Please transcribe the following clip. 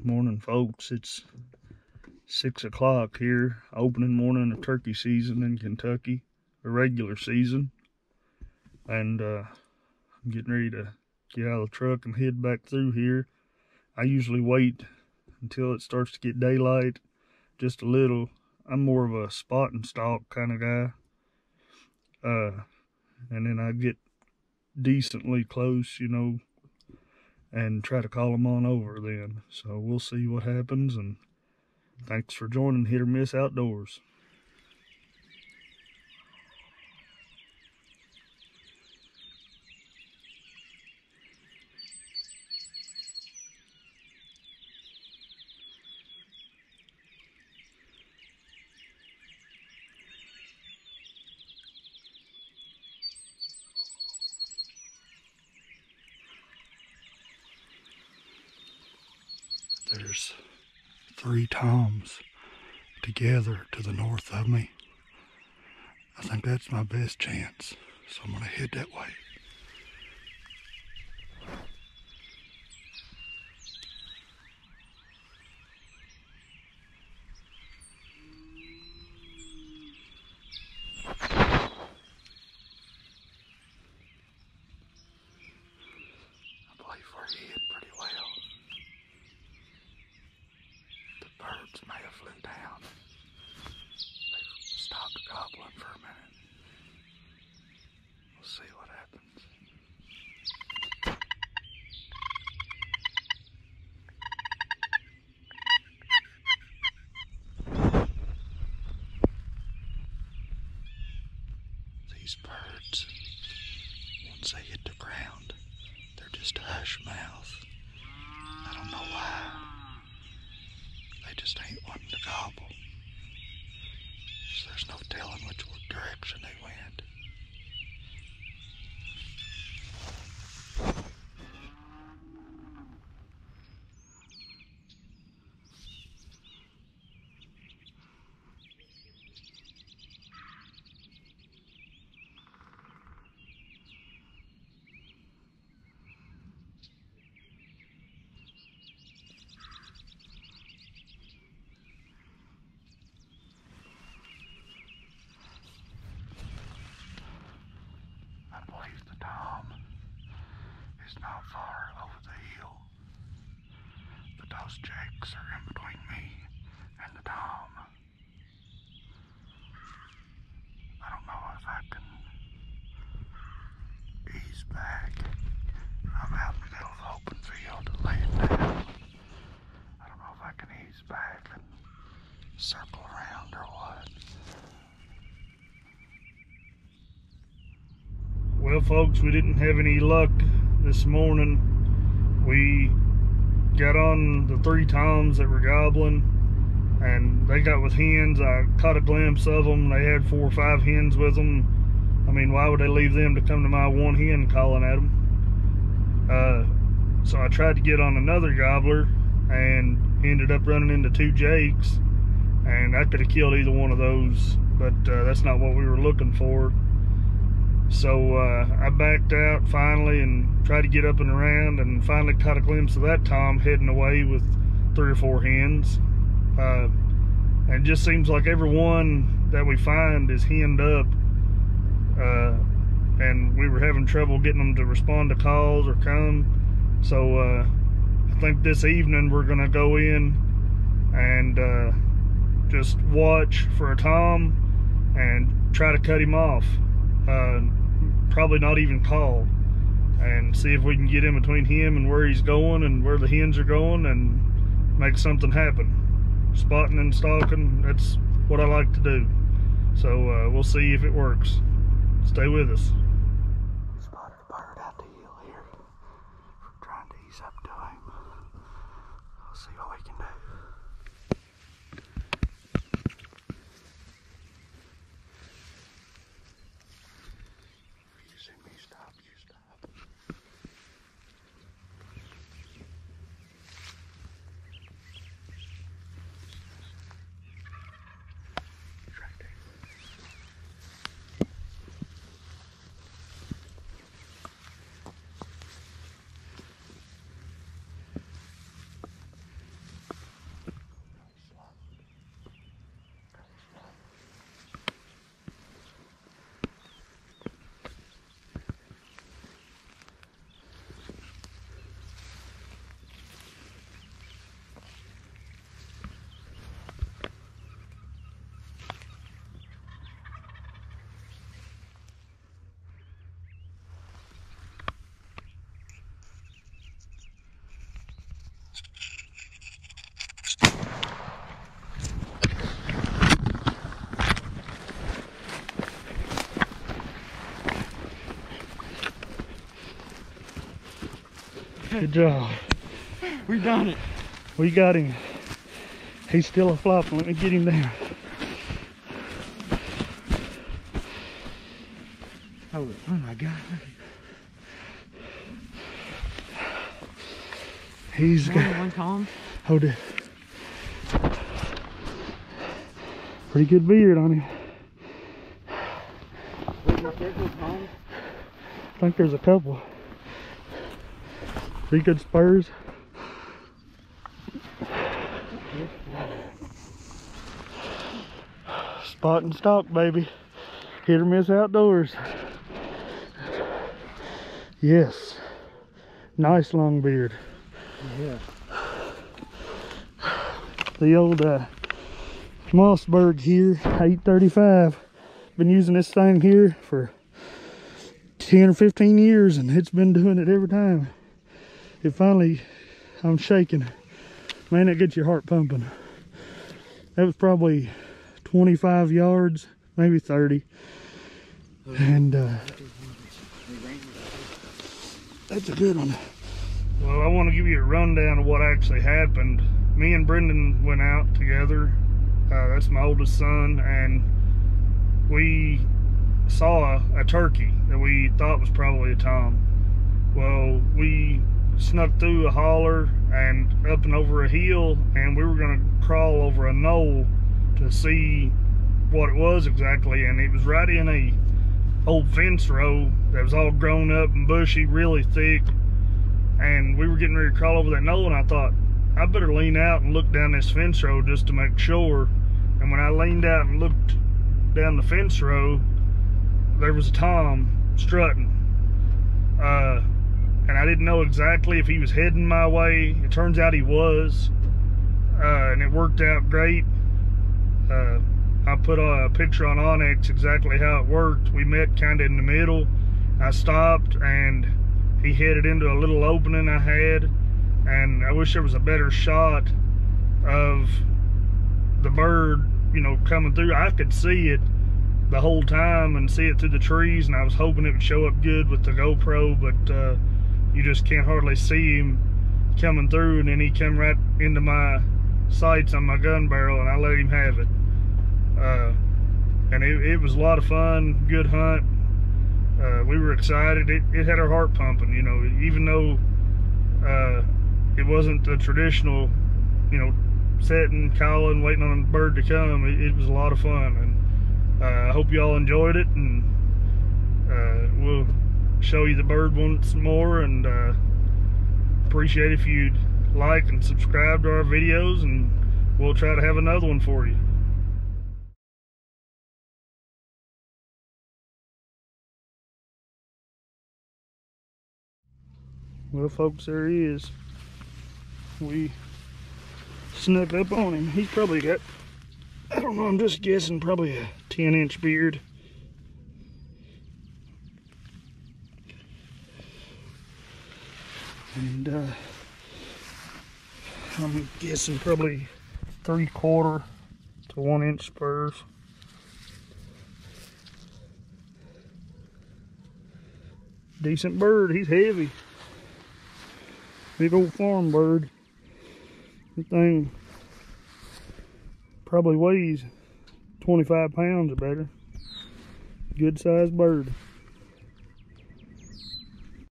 Morning, folks. It's 6 o'clock here, opening morning of turkey season in Kentucky, the regular season. And I'm getting ready to get out of the truck and head back through here. I usually wait until it starts to get daylight just a little. I'm more of a spot and stalk kind of guy. And then I get decently close, you know, and try to call them on over then. So we'll see what happens, and thanks for joining Hit or Miss Outdoors. There's 3 toms together to the north of me. I think that's my best chance, so I'm gonna head that way. I believe we're hid pretty well. The birds may have flew down. They've stopped gobbling for a minute. We'll see what happens. These birds, once they hit the ground, they're just hush mouth. I don't know why. They just ain't wanting to gobble. So there's no telling which direction they went. I believe the tom is not far over the hill, but those jakes are in between me and the tom. I don't know if I can ease back. I'm out in the middle of the open field laying down. I don't know if I can ease back and circle around or what. Well, folks, we didn't have any luck this morning. We got on the 3 toms that were gobbling, and they got with hens. I caught a glimpse of them. They had 4 or 5 hens with them. I mean, why would they leave them to come to my one hen calling at them? So I tried to get on another gobbler and ended up running into 2 jakes, and I could have killed either one of those, but that's not what we were looking for. So I backed out finally and tried to get up and around, and finally caught a glimpse of that tom heading away with 3 or 4 hens. And it just seems like every one that we find is henned up, and we were having trouble getting them to respond to calls or come. So I think this evening we're gonna go in and just watch for a tom and try to cut him off. Probably not even call, and see if we can get in between him and where he's going and where the hens are going and make something happen. Spotting and stalking, that's what I like to do. So we'll see if it works. Stay with us. Spotted a bird out the hill here. We're trying to ease up to him. We'll see what we can do. Good job. We done it. We got him. He's still a flopping. Let me get him down. Oh my God. He's got one Tom. Hold it. Pretty good beard on him. I think there's a couple. Pretty good spurs. Spot and stalk, baby. Hit or miss outdoors. Yes. Nice long beard. Yeah. The old Mossberg here, 835. Been using this thing here for 10 or 15 years, and it's been doing it every time. It finally, I'm shaking. Man, that gets your heart pumping. That was probably 25 yards, maybe 30. And that's a good one. Well, I want to give you a rundown of what actually happened. Me and Brendan went out together. That's my oldest son, and we saw a turkey that we thought was probably a tom. Well, we snuck through a holler and up and over a hill, and we were going to crawl over a knoll to see what it was exactly, and it was right in a old fence row that was all grown up and bushy, really thick, and we were getting ready to crawl over that knoll, and I thought, I better lean out and look down this fence row just to make sure. And when I leaned out and looked down the fence row, there was a tom strutting. And I didn't know exactly if he was heading my way. It turns out he was, and it worked out great. I put a picture on Onyx exactly how it worked. We met kind of in the middle. I stopped, and he headed into a little opening I had, and I wish there was a better shot of the bird, you know, coming through. I could see it the whole time and see it through the trees, and I was hoping it would show up good with the GoPro, but you just can't hardly see him coming through, and then he came right into my sights on my gun barrel, and I let him have it. And it was a lot of fun, good hunt. We were excited. It had our heart pumping, you know, even though it wasn't the traditional, you know, setting, calling, waiting on a bird to come. It was a lot of fun, and I hope you all enjoyed it, and we'll show you the bird once more, and appreciate if you'd like and subscribe to our videos, and we'll try to have another one for you. Well, folks, there he is. We snuck up on him. He's probably got, I don't know, I'm just guessing, probably a 10-inch beard. And I'm guessing probably 3/4 to 1-inch spurs. Decent bird. He's heavy. Big old farm bird. That thing probably weighs 25 pounds or better. Good sized bird.